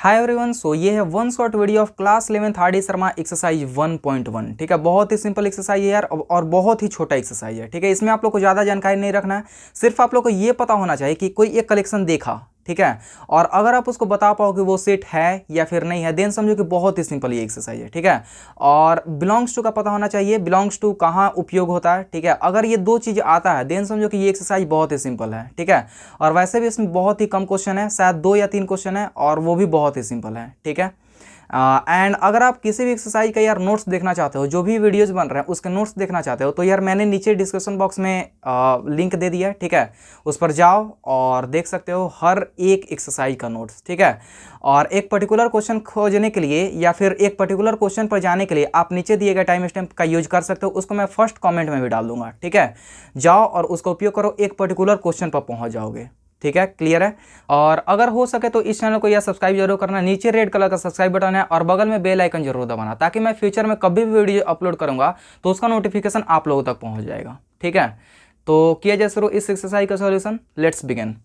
Hi everyone, सो ये है one shot video of class 11th R D Sharma exercise 1.1। ठीक है, बहुत ही सिंपल एक्सरसाइज है यार और बहुत ही छोटा एक्सरसाइज है। ठीक है, इसमें आप लोग को ज़्यादा जानकारी नहीं रखना है, सिर्फ आप लोग को ये पता होना चाहिए कि कोई एक कलेक्शन देखा, ठीक है, और अगर आप उसको बता पाओ कि वो सेट है या फिर नहीं है, देन समझो कि बहुत ही सिंपल ये एक्सरसाइज है। ठीक है, और बिलोंग्स टू का पता होना चाहिए, बिलोंग्स टू कहाँ उपयोग होता है। ठीक है, अगर ये दो चीज़ आता है देन समझो कि ये एक्सरसाइज बहुत ही सिंपल है। ठीक है, और वैसे भी इसमें बहुत ही कम क्वेश्चन है, शायद 2 या 3 क्वेश्चन है और वो भी बहुत ही सिंपल है। ठीक है, एंड अगर आप किसी भी एक्सरसाइज का यार नोट्स देखना चाहते हो, जो भी वीडियोस बन रहे हैं उसके नोट्स देखना चाहते हो, तो यार मैंने नीचे डिस्क्रिप्शन बॉक्स में लिंक दे दिया है। ठीक है, उस पर जाओ और देख सकते हो हर एक एक्सरसाइज का नोट्स। ठीक है, और एक पर्टिकुलर क्वेश्चन खोजने के लिए या फिर एक पर्टिकुलर क्वेश्चन पर जाने के लिए आप नीचे दिए गए टाइम स्टैम्प का यूज कर सकते हो, उसको मैं फर्स्ट कॉमेंट में भी डाल दूंगा। ठीक है, जाओ और उसका उपयोग करो, एक पर्टिकुलर क्वेश्चन पर पहुंच जाओगे। ठीक है, क्लियर है। और अगर हो सके तो इस चैनल को यार सब्सक्राइब जरूर करना, नीचे रेड कलर का सब्सक्राइब बटन है और बगल में बेल आइकन जरूर दबाना, ताकि मैं फ्यूचर में कभी भी वीडियो अपलोड करूंगा तो उसका नोटिफिकेशन आप लोगों तक पहुंच जाएगा। ठीक है, तो किया जाए शुरू इस एक्सरसाइज का सॉल्यूशन। Let's begin.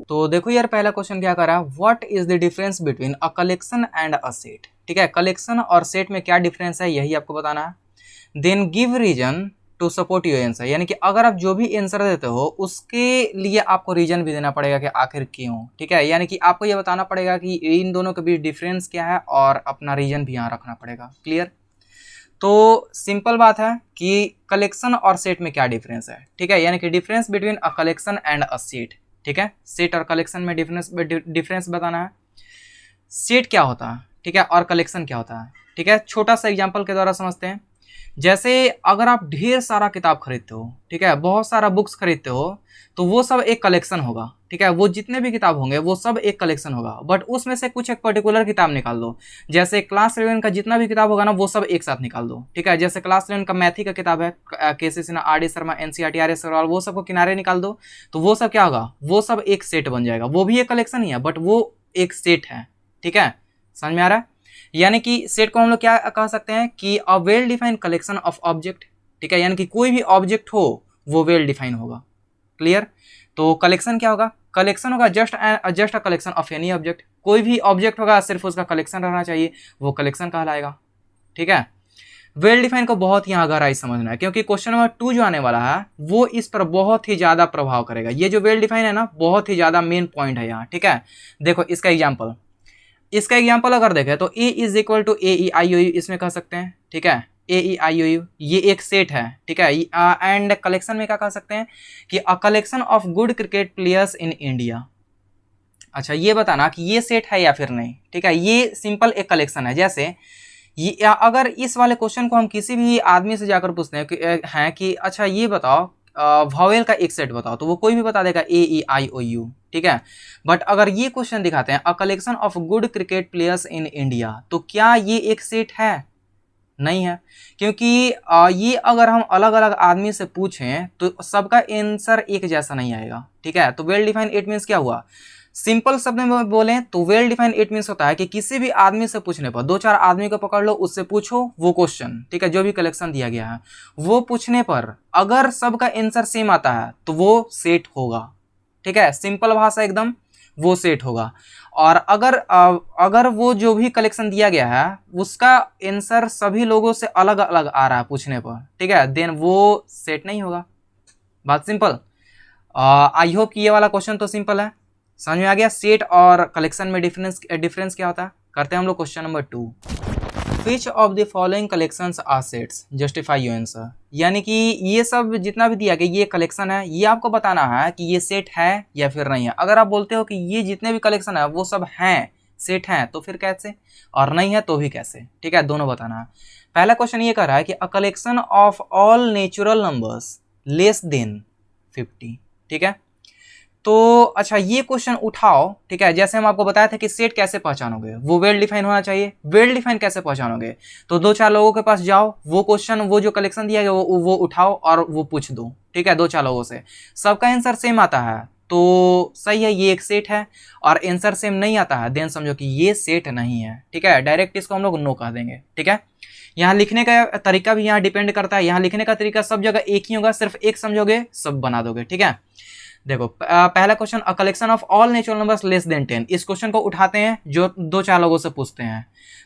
तो देखो यार, पहला क्वेश्चन क्या कर रहा है, what is the difference between a collection and a set. ठीक है, कलेक्शन और सेट में क्या डिफरेंस है यही आपको बताना है। Then give reason to support your answer, यानी कि अगर आप जो भी आंसर देते हो उसके लिए आपको रीजन भी देना पड़ेगा कि आखिर क्यों। ठीक है, यानी कि आपको ये बताना पड़ेगा कि इन दोनों के बीच डिफरेंस क्या है और अपना रीजन भी यहाँ रखना पड़ेगा। क्लियर। तो सिंपल बात है कि कलेक्शन और सेट में क्या डिफरेंस है। ठीक है, यानी कि difference between a collection and a set. ठीक है, सेट और कलेक्शन में डिफरेंस बताना है। सेट क्या होता है, ठीक है, और कलेक्शन क्या होता है। ठीक है, छोटा सा एग्जांपल के द्वारा समझते हैं। जैसे अगर आप ढेर सारा किताब खरीदते हो, ठीक है, बहुत सारा बुक्स खरीदते हो, तो वो सब एक कलेक्शन होगा। ठीक है, वो जितने भी किताब होंगे वो सब एक कलेक्शन होगा, बट उसमें से कुछ एक पर्टिकुलर किताब निकाल दो। जैसे क्लास 11 का जितना भी किताब होगा ना वो सब एक साथ निकाल दो। ठीक है, जैसे क्लास 11 का मैथी का किताब है, K C. Sinha, R D. Sharma, NCERT, R S. Agarwal, वो सबको किनारे निकाल दो, तो वो सब क्या होगा, वो सब एक सेट बन जाएगा। वो भी एक कलेक्शन ही है बट वो एक सेट है। ठीक है, समझ में आ रहा है। यानी कि सेट को हम लोग क्या कह सकते हैं कि a well defined collection of object. ठीक है, यानी कि कोई भी ऑब्जेक्ट हो वो वेल डिफाइन होगा। क्लियर। तो कलेक्शन क्या होगा, कलेक्शन होगा just a collection of any object. कोई भी ऑब्जेक्ट होगा सिर्फ उसका कलेक्शन रहना चाहिए, वो कलेक्शन कहलाएगा। ठीक है, वेल डिफाइन को बहुत यहाँ गहराई समझना है, क्योंकि क्वेश्चन नंबर 2 जो आने वाला है वो इस पर बहुत ही ज्यादा प्रभाव करेगा। ये जो वेल डिफाइन है ना, बहुत ही ज्यादा मेन पॉइंट है यहाँ। ठीक है, देखो इसका एग्जाम्पल अगर देखें तो A is equal to A E I O U, इसमें कह सकते हैं। ठीक है, ए ई आई ओ यू ये एक सेट है। ठीक है, एंड कलेक्शन में क्या कह सकते हैं कि अ collection of good cricket players in India. अच्छा, ये बताना कि ये सेट है या फिर नहीं। ठीक है, ये सिंपल एक कलेक्शन है। जैसे ये अगर इस वाले क्वेश्चन को हम किसी भी आदमी से जाकर पूछते हैं कि अच्छा ये बताओ वॉवेल का एक सेट बताओ, तो वो कोई भी बता देगा ए ई आई ओ यू। ठीक है, बट अगर ये क्वेश्चन दिखाते हैं अ collection of good cricket players in India, तो क्या ये एक सेट है? नहीं है, क्योंकि ये अगर हम अलग अलग आदमी से पूछें तो सबका आंसर एक जैसा नहीं आएगा। ठीक है, तो वेल डिफाइंड इट मीन्स क्या हुआ, सिंपल शब्द में बोलें तो वेल डिफाइंड इट मीन्स होता है कि किसी भी आदमी से पूछने पर, 2-4 आदमी को पकड़ लो, उससे पूछो वो क्वेश्चन। ठीक है, जो भी कलेक्शन दिया गया है वो पूछने पर अगर सबका आंसर सेम आता है तो वो सेट होगा। ठीक है, सिंपल भाषा एकदम, वो सेट होगा। और अगर वो जो भी कलेक्शन दिया गया है उसका आंसर सभी लोगों से अलग अलग आ रहा है पूछने पर, ठीक है, देन वो सेट नहीं होगा। बात सिंपल। आई होप कि ये वाला क्वेश्चन तो सिंपल है, समझ में आ गया। सेट और कलेक्शन में डिफरेंस क्या होता है। करते हैं हम लोग question number 2। Which of the following collections are sets, justify your answer. यानी कि ये सब जितना भी दिया गया ये कलेक्शन है, ये आपको बताना है कि ये सेट है या फिर नहीं है। अगर आप बोलते हो कि ये जितने भी कलेक्शन है वो सब हैं, सेट हैं, तो फिर कैसे, और नहीं है तो भी कैसे। ठीक है, दोनों बताना है। पहला क्वेश्चन ये कह रहा है कि अ collection of all natural numbers less than 50। ठीक है, तो अच्छा ये क्वेश्चन उठाओ। ठीक है, जैसे हम आपको बताया था कि सेट कैसे पहचानोगे, वो वेल डिफाइन होना चाहिए। वेल डिफाइन कैसे पहचानोगे, तो 2-4 लोगों के पास जाओ, वो क्वेश्चन, वो जो कलेक्शन दिया गया वो उठाओ और वो पूछ दो। ठीक है, 2-4 लोगों से, सबका आंसर सेम आता है तो सही है, ये एक सेट है। और आंसर सेम नहीं आता है देन समझो कि ये सेट नहीं है। ठीक है, डायरेक्ट इसको हम लोग नो कह देंगे। ठीक है, यहाँ लिखने का तरीका भी यहाँ डिपेंड करता है, यहाँ लिखने का तरीका सब जगह एक ही होगा, सिर्फ एक समझोगे सब बना दोगे, ठीक है। देखो पहला question, a collection of all natural numbers less than 10, इस क्वेश्चन को उठाते हैं जो 2-4 लोगों से पूछते हैं,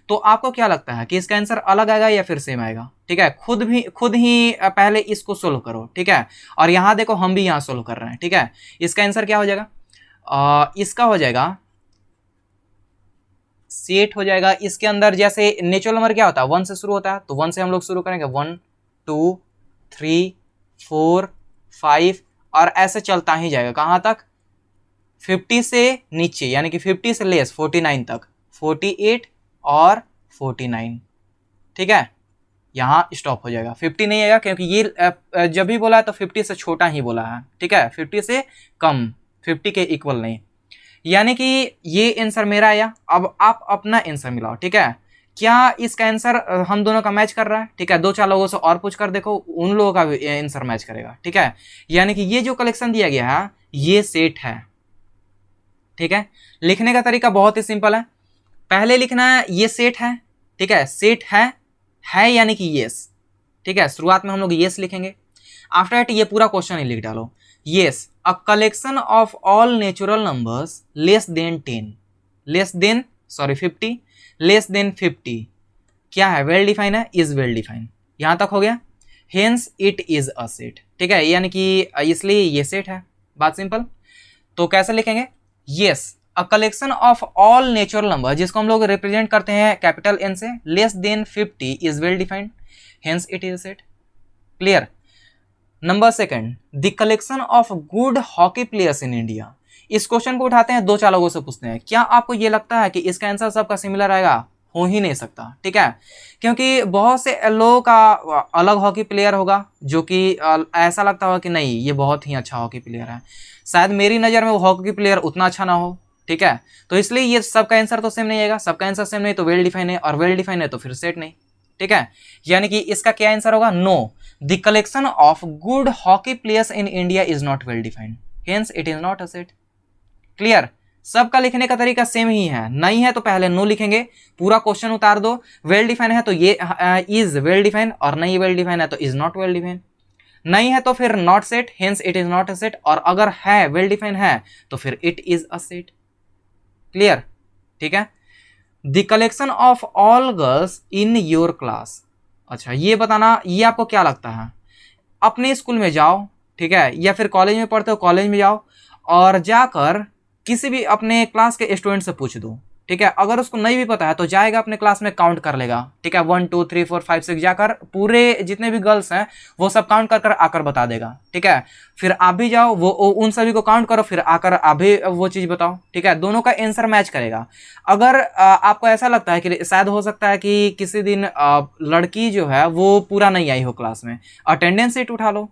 तो आपको क्या लगता है कि इसका आंसर अलग आएगा या फिर सेम आएगा, ठीक है। खुद ही पहले इसको सोल्व करो, ठीक है। और यहाँ देखो हम भी यहाँ सोल्व कर रहे हैं, ठीक है। इसका आंसर क्या हो जाएगा, इसका हो जाएगा सेट हो जाएगा। इसके अंदर जैसे नेचुरल नंबर क्या होता है, 1 से शुरू होता है, तो 1 से हम लोग शुरू करेंगे, 1 2 3 4 5 और ऐसे चलता ही जाएगा कहाँ तक, 50 से नीचे यानी कि 50 से लेस 49 तक, 48 और 49, ठीक है। यहाँ स्टॉप हो जाएगा, 50 नहीं आएगा क्योंकि ये जब भी बोला है तो 50 से छोटा ही बोला है, ठीक है, 50 से कम, 50 के इक्वल नहीं। यानी कि ये आंसर मेरा आया। अब आप अपना आंसर मिलाओ, ठीक है। क्या इसका आंसर हम दोनों का मैच कर रहा है, ठीक है। 2-4 लोगों से और पूछ कर देखो, उन लोगों का आंसर मैच करेगा, ठीक है। यानी कि ये जो कलेक्शन दिया गया है ये सेट है, ठीक है। लिखने का तरीका बहुत ही सिंपल है, पहले लिखना है ये सेट है, ठीक है, सेट है यानी कि येस, ठीक है। शुरुआत में हम लोग येस लिखेंगे, आफ्टर दैट ये पूरा क्वेश्चन ही लिख डालो, yes a collection of all natural numbers less than 10, less than 50, less than 50 क्या है, वेल डिफाइन है, इज वेल डिफाइन, यहां तक हो गया। Hence it is a set, ठीक है, यानी कि इसलिए ये सेट है, बात सिंपल। तो कैसे लिखेंगे, yes a collection of all natural number, जिसको हम लोग रिप्रेजेंट करते हैं कैपिटल एन से, less than 50 is well defined, hence it is set, clear. Number second, the collection of good hockey players in India, इस क्वेश्चन को उठाते हैं, 2-4 लोगों से पूछते हैं, क्या आपको ये लगता है कि इसका आंसर सबका सिमिलर आएगा, हो ही नहीं सकता, ठीक है, क्योंकि बहुत से लोगों का अलग हॉकी प्लेयर होगा जो कि ऐसा लगता होगा कि नहीं ये बहुत ही अच्छा हॉकी प्लेयर है, शायद मेरी नज़र में वो हॉकी प्लेयर उतना अच्छा ना हो, ठीक है। तो इसलिए ये सबका आंसर तो सेम नहीं आएगा, सबका आंसर सेम नहीं तो वेल डिफाइन है, और वेल डिफाइन है तो फिर सेट नहीं, ठीक है। यानी कि इसका क्या आंसर होगा, no, the collection of good hockey players in India is not well defined, hence it is not a set, clear. सबका लिखने का तरीका सेम ही है, नहीं है तो पहले नो लिखेंगे, पूरा क्वेश्चन उतार दो, वेल डिफाइन है तो ये इज वेल डिफाइन, और नहीं वेल डिफाइन है तो इज नॉट वेल डिफाइन, नहीं है तो फिर not set, hence it is not a set, और अगर है वेल डिफाइन है तो फिर it is a set, clear, ठीक है। The collection of all girls in your class, अच्छा ये बताना, ये आपको क्या लगता है, अपने स्कूल में जाओ, ठीक है, या फिर कॉलेज में पढ़ते हो कॉलेज में जाओ और जाकर किसी भी अपने क्लास के स्टूडेंट से पूछ दो, ठीक है। अगर उसको नहीं भी पता है तो जाएगा अपने क्लास में काउंट कर लेगा, ठीक है, 1 2 3 4 5 6 जाकर पूरे जितने भी गर्ल्स हैं वो सब काउंट कर कर आकर बता देगा, ठीक है। फिर आप भी जाओ, वो उन सभी को काउंट करो, फिर आकर आप भी वो चीज़ बताओ, ठीक है, दोनों का आंसर मैच करेगा। अगर आपको ऐसा लगता है कि शायद हो सकता है कि किसी दिन लड़की जो है वो पूरा नहीं आई हो क्लास में, अटेंडेंस शीट उठा लो,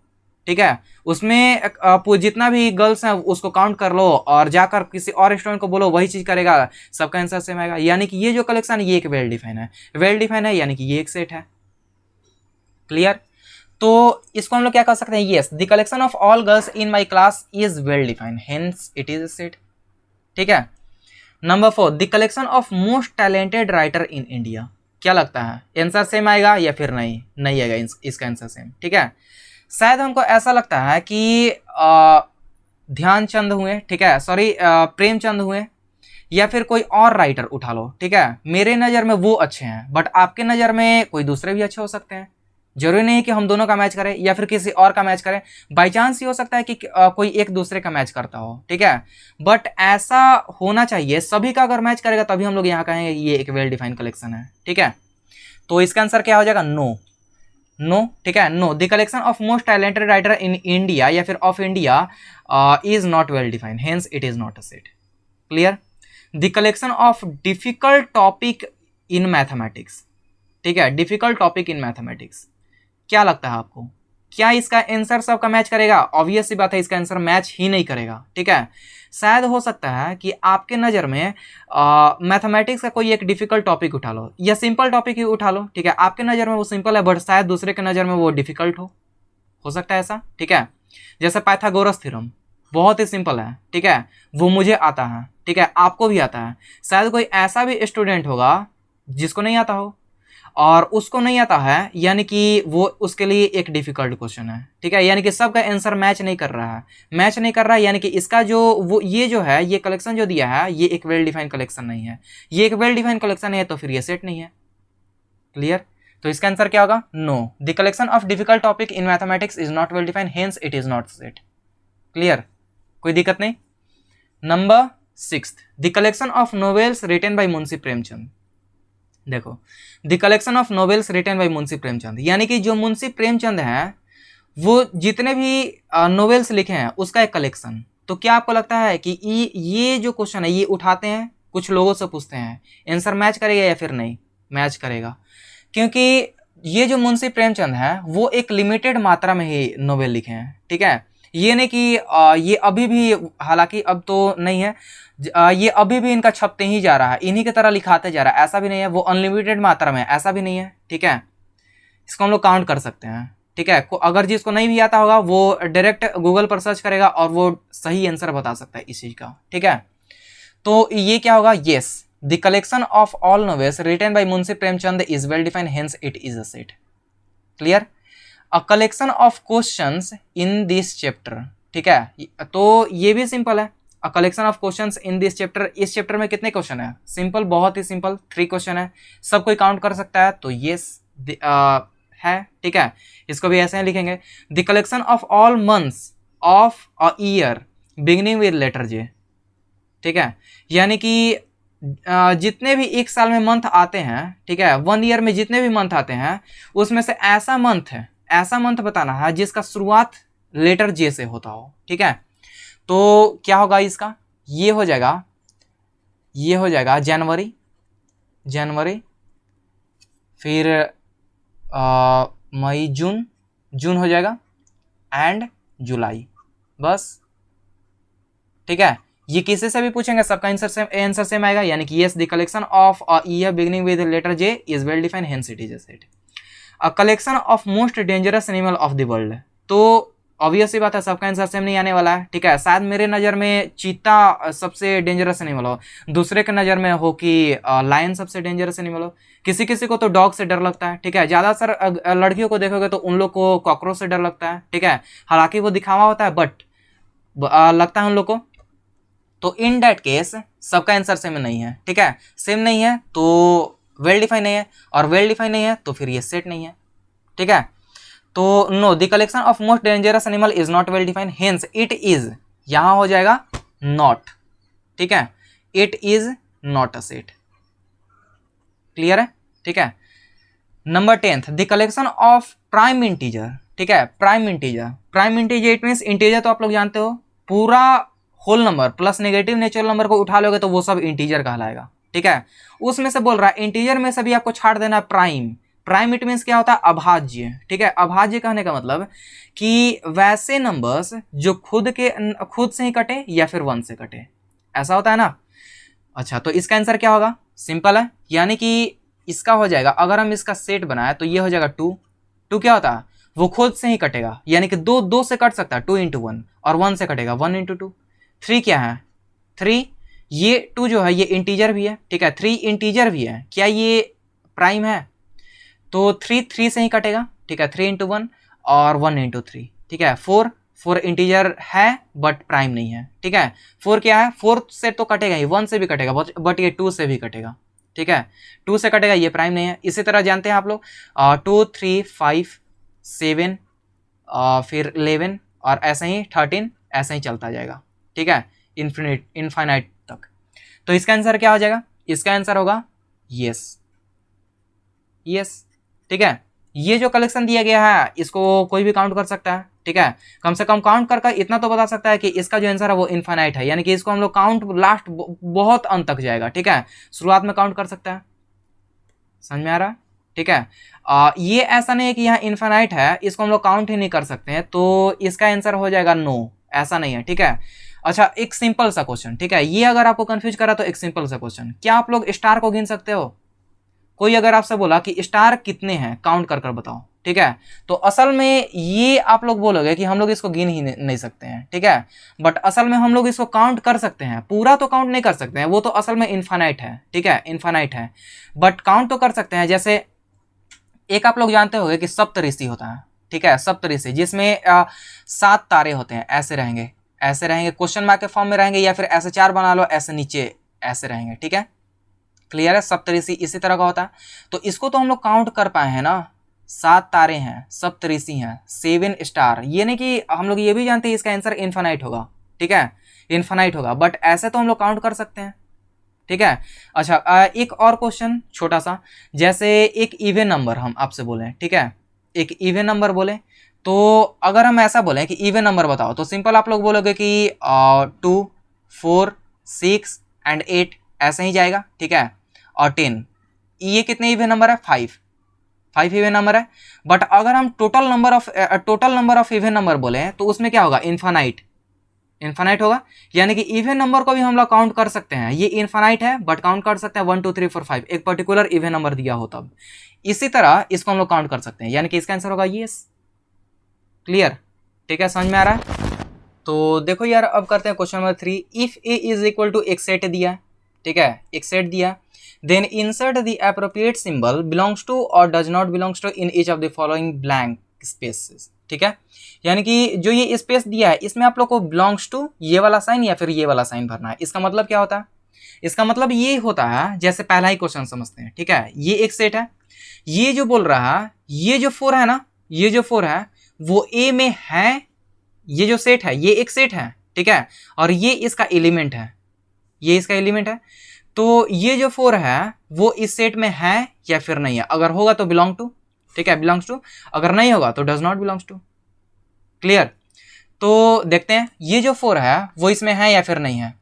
ठीक है, उसमें जितना भी गर्ल्स हैं उसको काउंट कर लो और जाकर किसी और स्टूडेंट को बोलो, वही चीज करेगा, सबका आंसर सेम आएगा। यानी कि ये जो कलेक्शन ये एक वेल डिफाइन है, वेल डिफाइन है यानी कि ये एक सेट है, क्लियर। तो इसको हम लोग क्या कर सकते हैं, yes the collection of all girls in my class is well defined, hence it is a set, ठीक है। Number 4, the collection of most talented writer in India, क्या लगता है आंसर सेम आएगा या फिर नहीं आएगा इसका आंसर सेम, ठीक है। शायद हमको ऐसा लगता है कि ध्यानचंद हुए, ठीक है, सॉरी प्रेमचंद हुए, या फिर कोई और राइटर उठा लो, ठीक है, मेरे नज़र में वो अच्छे हैं, बट आपके नज़र में कोई दूसरे भी अच्छे हो सकते हैं, जरूरी नहीं कि हम दोनों का मैच करें या फिर किसी और का मैच करें, बाई चांस ही हो सकता है कि कोई एक दूसरे का मैच करता हो, ठीक है, बट ऐसा होना चाहिए सभी का अगर मैच करेगा तभी हम लोग यहाँ कहेंगे ये एक वेल डिफाइंड कलेक्शन है, ठीक है। तो इसका आंसर क्या हो जाएगा, नो, ठीक है, no the collection of most talented writer in India या फिर of India is not well defined, hence it is not a set, clear. The collection of difficult topic in mathematics, ठीक है, difficult topic in mathematics, क्या लगता है आपको, क्या इसका आंसर सबका मैच करेगा? ऑब्वियस सी बात है, इसका आंसर मैच ही नहीं करेगा, ठीक है। शायद हो सकता है कि आपके नज़र में मैथमेटिक्स का कोई एक डिफिकल्ट टॉपिक उठा लो या सिंपल टॉपिक ही उठा लो, ठीक है, आपके नज़र में वो सिंपल है बट शायद दूसरे के नज़र में वो डिफिकल्ट हो सकता है ऐसा, ठीक है। जैसे पाइथागोरस थ्योरम बहुत ही सिंपल है, ठीक है, वो मुझे आता है, ठीक है, आपको भी आता है, शायद कोई ऐसा भी स्टूडेंट होगा जिसको नहीं आता हो, और उसको नहीं आता है, यानी कि वो उसके लिए एक डिफिकल्ट क्वेश्चन है, ठीक है। यानी कि सबका आंसर मैच नहीं कर रहा है, मैच नहीं कर रहा है, यानी कि इसका जो वो ये जो है ये कलेक्शन जो दिया है ये एक वेल डिफाइंड कलेक्शन नहीं है, ये एक वेल डिफाइंड कलेक्शन है तो फिर ये सेट नहीं है। क्लियर? तो इसका आंसर क्या होगा? No, the collection of difficult topic in mathematics is not well defined, hence it is not set. Clear? कोई दिक्कत नहीं। Number 6, the collection of novels written by Munshi Premchand. देखो, the collection of novels written by Munshi Premchand, यानी कि जो मुंशी प्रेमचंद हैं वो जितने भी नोवेल्स लिखे हैं उसका एक कलेक्शन। तो क्या आपको लगता है कि ये जो क्वेश्चन है ये उठाते हैं, कुछ लोगों से पूछते हैं, आंसर मैच करेगा या फिर नहीं मैच करेगा? क्योंकि ये जो मुंशी प्रेमचंद है वो एक लिमिटेड मात्रा में ही नोवेल लिखे हैं, ठीक है। ये नहीं कि ये अभी भी, हालांकि अब तो नहीं है, ये अभी भी इनका छपते ही जा रहा है, इन्हीं की तरह लिखाते जा रहा है, ऐसा भी नहीं है। वो अनलिमिटेड मात्रा में, ऐसा भी नहीं है, ठीक है। इसको हम लोग काउंट कर सकते हैं, ठीक है। अगर जिसको नहीं भी आता होगा वो डायरेक्ट गूगल पर सर्च करेगा और वो सही आंसर बता सकता है इस चीज का, ठीक है। तो ये क्या होगा? Yes, the collection of all novels written by Munshi Premchand is well defined, hence it is a set. Clear? A collection of questions in this chapter, ठीक है। तो ये भी सिंपल है, a collection of questions in this chapter. इस chapter में कितने question है? सिंपल, बहुत ही सिंपल, 3 क्वेश्चन है, सब कोई काउंट कर सकता है, तो यस है, ठीक है। इसको भी ऐसे ही लिखेंगे, the collection of all months of a year beginning with letter J, ठीक है। यानी कि जितने भी एक साल में मंथ आते हैं, ठीक है, 1 ईयर में जितने भी मंथ आते हैं उसमें से ऐसा मंथ है, ऐसा मंथ बताना है जिसका शुरुआत लेटर जे से होता हो, ठीक है। तो क्या होगा इसका? ये हो जाएगा जनवरी, फिर मई, जून हो जाएगा, एंड जुलाई, बस, ठीक है। ये किसी से भी पूछेंगे सबका आंसर सेम आएगा, यानी कि yes, the collection of a year beginning with letter J is well defined, hence it is a set. A collection of most dangerous animal of the world, तो ऑब्वियस सी बात है सबका आंसर सेम नहीं आने वाला है, ठीक है। शायद मेरे नज़र में चीता सबसे डेंजरस एनिमल हो, दूसरे के नज़र में हो कि लायन सबसे डेंजरस एनिमल हो, किसी किसी को तो डॉग से डर लगता है, ठीक है। ज़्यादातर लड़कियों को देखोगे तो उन लोग को कॉकरोच से डर लगता है, ठीक है। हालांकि वो दिखावा होता है, बट लगता है उन लोग को। तो इन दैट केस सबका आंसर सेम नहीं है, ठीक है। सेम नहीं है तो वेल डिफाइन नहीं है, और वेल डिफाइन नहीं है तो फिर ये सेट नहीं है, ठीक है। तो no, the collection of most dangerous animal is not well defined, hence it is, यहां हो जाएगा नॉट, ठीक है। It is not a set. Clear है? ठीक है। Number 10, the collection of prime integer, ठीक है। Prime integer it means integer तो आप लोग जानते हो, पूरा whole number plus negative natural number को उठा लोगे तो वो सब इंटीजर कहलाएगा, ठीक है। उसमें से बोल रहा है इंटीजर में से भी आपको छाड़ देना प्राइम। प्राइम इट मीन्स क्या होता है? अभाज्य, ठीक है। अभाज्य कहने का मतलब कि वैसे नंबर्स जो खुद से ही कटे या फिर 1 से कटे, ऐसा होता है ना। अच्छा, तो इसका आंसर क्या होगा? सिंपल है, यानी कि इसका हो जाएगा, अगर हम इसका सेट बनाए तो ये हो जाएगा 2 क्या होता है? वो खुद से ही कटेगा, यानी कि 2 से कट सकता है, 2 × 1, और 1 से कटेगा 1 × 2। 3 क्या है? 3, ये 2 जो है ये इंटीजर भी है, ठीक है। 3 इंटीजर भी है, क्या ये प्राइम है? तो 3 से ही कटेगा, ठीक है। 3 × 1 और 1 × 3, ठीक है। 4 इंटीजर है बट प्राइम नहीं है, ठीक है। 4 क्या है? 4 से तो कटेगा ही, 1 से भी कटेगा, बट ये 2 से भी कटेगा, ठीक है। 2 से कटेगा, ये प्राइम नहीं है। इसी तरह जानते हैं आप लोग 2, 3, 5, 7, फिर 11 और ऐसे ही 13, ऐसे ही चलता जाएगा, ठीक है, इनफाइनाइट तक। तो इसका आंसर क्या हो जाएगा? इसका आंसर होगा यस, ठीक है। ये जो कलेक्शन दिया गया है इसको कोई भी काउंट कर सकता है, ठीक है। कम से कम काउंट कर इतना तो बता सकता है कि इसका जो आंसर है वो इनफाइनाइट है, यानी कि इसको हम लोग काउंट लास्ट बहुत अंत तक जाएगा, ठीक है। शुरुआत में काउंट कर सकता है, समझ में आ रहा है? ठीक है। ये ऐसा नहीं है कि यहाँ इनफाइनाइट है, इसको हम लोग काउंट ही नहीं कर सकते हैं, तो इसका आंसर हो जाएगा नो, ऐसा नहीं है, ठीक है। अच्छा, एक सिंपल सा क्वेश्चन, ठीक है, ये अगर आपको कंफ्यूज करा तो एक सिंपल सा क्वेश्चन, क्या आप लोग स्टार को गिन सकते हो? कोई अगर आपसे बोला कि स्टार कितने हैं, काउंट कर बताओ, ठीक है, तो असल में ये आप लोग बोलोगे कि हम लोग इसको गिन ही नहीं सकते हैं, ठीक है। बट असल में हम लोग इसको काउंट कर सकते हैं, पूरा तो काउंट नहीं कर सकते हैं, वो तो असल में इनफाइनाइट है, ठीक है, इनफाइनाइट है, बट काउंट तो कर सकते हैं। जैसे एक आप लोग जानते होंगे कि सप्तऋषि होता है, ठीक है, सप्तऋषि, जिसमें 7 तारे होते हैं, ऐसे रहेंगे, ऐसे रहेंगे, क्वेश्चन मार्क के फॉर्म में रहेंगे, या फिर ऐसे 4 बना लो, ऐसे नीचे ऐसे रहेंगे, ठीक है, क्लियर है। सप्तऋषि इसी तरह का होता है। तो इसको तो हम लोग काउंट कर पाए हैं ना, 7 तारे हैं, सप्तऋषि हैं, 7 स्टार, ये नहीं कि हम लोग ये भी जानते हैं इसका आंसर इन्फिनाइट होगा, ठीक है, इन्फिनाइट होगा, बट ऐसे तो हम लोग काउंट कर सकते हैं, ठीक है। अच्छा, एक और क्वेश्चन छोटा सा, जैसे एक इवन नंबर हम आपसे बोले, ठीक है, एक इवन नंबर बोले, तो अगर हम ऐसा बोले कि इवन नंबर बताओ, तो सिंपल आप लोग बोलोगे कि 2, 4, 6 एंड 8 ऐसे ही जाएगा, ठीक है, और 10, ये कितने इवन नंबर है, 5 इवन नंबर है। बट अगर हम total number of even number बोले तो उसमें क्या होगा, इन्फानाइट होगा, यानी कि इवन नंबर को भी हम लोग काउंट कर सकते हैं, ये इन्फानाइट है बट काउंट कर सकते हैं 1 2 3 4 5, एक पर्टिकुलर इवन नंबर दिया हो तब। इसी तरह इसको हम लोग काउंट कर सकते हैं, यानी कि इसका आंसर होगा यस, क्लियर, ठीक है, समझ में आ रहा है। तो देखो यार, अब करते हैं question number 3। If A is equal to एक सेट दिया है, ठीक है, एक सेट दिया, then insert the appropriate symbol belongs to और does not belongs to in each of the following blank spaces, ठीक है, यानी कि जो ये स्पेस दिया है इसमें आप लोग को बिलोंग्स टू ये वाला साइन या फिर ये वाला साइन भरना है। इसका मतलब क्या होता है, इसका मतलब ये होता है, जैसे पहला ही क्वेश्चन समझते हैं, ठीक है, ये एक सेट है, ये जो बोल रहा है, ये जो 4 है ना, ये जो 4 है वो ए में है, ये जो सेट है ये एक सेट है, ठीक है, और ये इसका एलिमेंट है, ये इसका एलिमेंट है। तो ये जो 4 है वो इस सेट में है या फिर नहीं है, अगर होगा तो बिलोंग टू, ठीक है, बिलोंग्स टू, अगर नहीं होगा तो does not belongs to, clear. तो देखते हैं ये जो 4 है वो इसमें है या फिर नहीं है।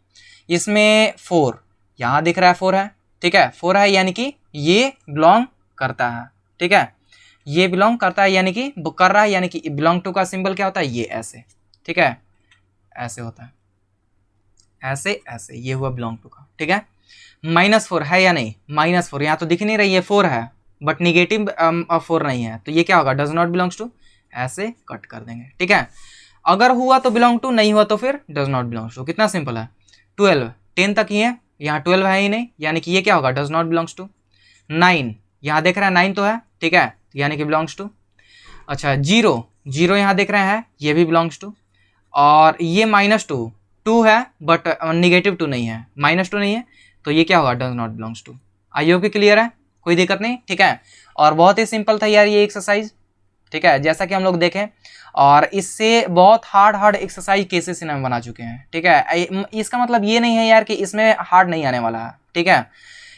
इसमें 4 यहां दिख रहा है, 4 है, ठीक है, 4 है, यानी कि ये बिलोंग करता है, ठीक है, ये बिलोंग करता है, यानी कि कर रहा है, यानी कि बिलोंग टू का सिंबल क्या होता है, ये ऐसे, ठीक है, ऐसे होता है, ऐसे ऐसे, ये हुआ बिलोंग टू का, ठीक है। -4 है या नहीं, -4 यहाँ तो दिख नहीं रही है, 4 है बट निगेटिव 4 नहीं है, तो ये क्या होगा, डज नॉट बिलोंग्स टू, ऐसे कट कर देंगे, ठीक है। अगर हुआ तो बिलोंग टू, नहीं हुआ तो फिर डज नॉट बिलोंग्स टू। कितना सिंपल है। 12 10 तक ही है, यहाँ 12 है ही नहीं, यानी कि ये क्या होगा, डज नॉट बिलोंग्स टू। 9 यहाँ देख रहे हैं 9 तो है, ठीक है, यानी कि बिलोंग्स टू। अच्छा 0 यहाँ देख रहे हैं, ये भी बिलोंग्स टू। और ये -2 है बट निगेटिव 2 नहीं है, -2 नहीं है, तो ये क्या होगा, does not belongs to. I hope कि क्लियर है, कोई दिक्कत नहीं, ठीक है। और बहुत ही सिंपल था यार ये एक्सरसाइज, ठीक है, जैसा कि हम लोग देखें, और इससे बहुत हार्ड एक्सरसाइज केसेस में बना चुके हैं, ठीक है। इसका मतलब ये नहीं है यार कि इसमें हार्ड नहीं आने वाला है, ठीक है,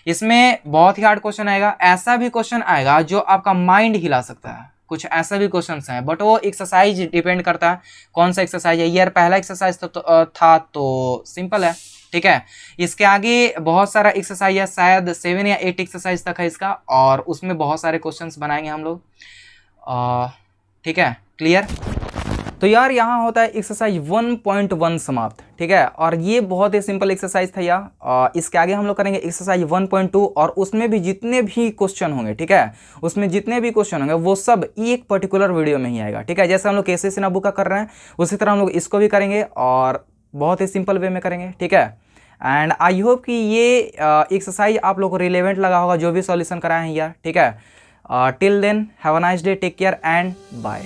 इसमें बहुत ही हार्ड क्वेश्चन आएगा। ऐसा भी क्वेश्चन आएगा जो आपका माइंड हिला सकता है, कुछ ऐसा भी क्वेश्चन हैं, बट वो एक्सरसाइज डिपेंड करता है कौन सा एक्सरसाइज है। यार पहला एक्सरसाइज था तो सिंपल है, ठीक है। इसके आगे बहुत सारा एक्सरसाइज है, शायद 7 या 8 एक्सरसाइज तक है इसका, और उसमें बहुत सारे क्वेश्चंस बनाएंगे हम लोग, ठीक है, क्लियर। तो यार यहाँ होता है एक्सरसाइज 1.1 समाप्त, ठीक है, और ये बहुत ही सिंपल एक्सरसाइज था यार। इसके आगे हम लोग करेंगे एक्सरसाइज 1.2, और उसमें भी जितने भी क्वेश्चन होंगे, ठीक है, उसमें जितने भी क्वेश्चन होंगे वो सब एक पर्टिकुलर वीडियो में ही आएगा, ठीक है। जैसे हम लोग केसीसी नब्बू का कर रहे हैं उसी तरह हम लोग इसको भी करेंगे, और बहुत ही सिंपल वे में करेंगे, ठीक है। एंड आई होप कि ये एक्सरसाइज आप लोग को रिलेवेंट लगा होगा जो भी सॉल्यूशन कराए हैं यार, ठीक है। Till then have a nice day, take care and bye.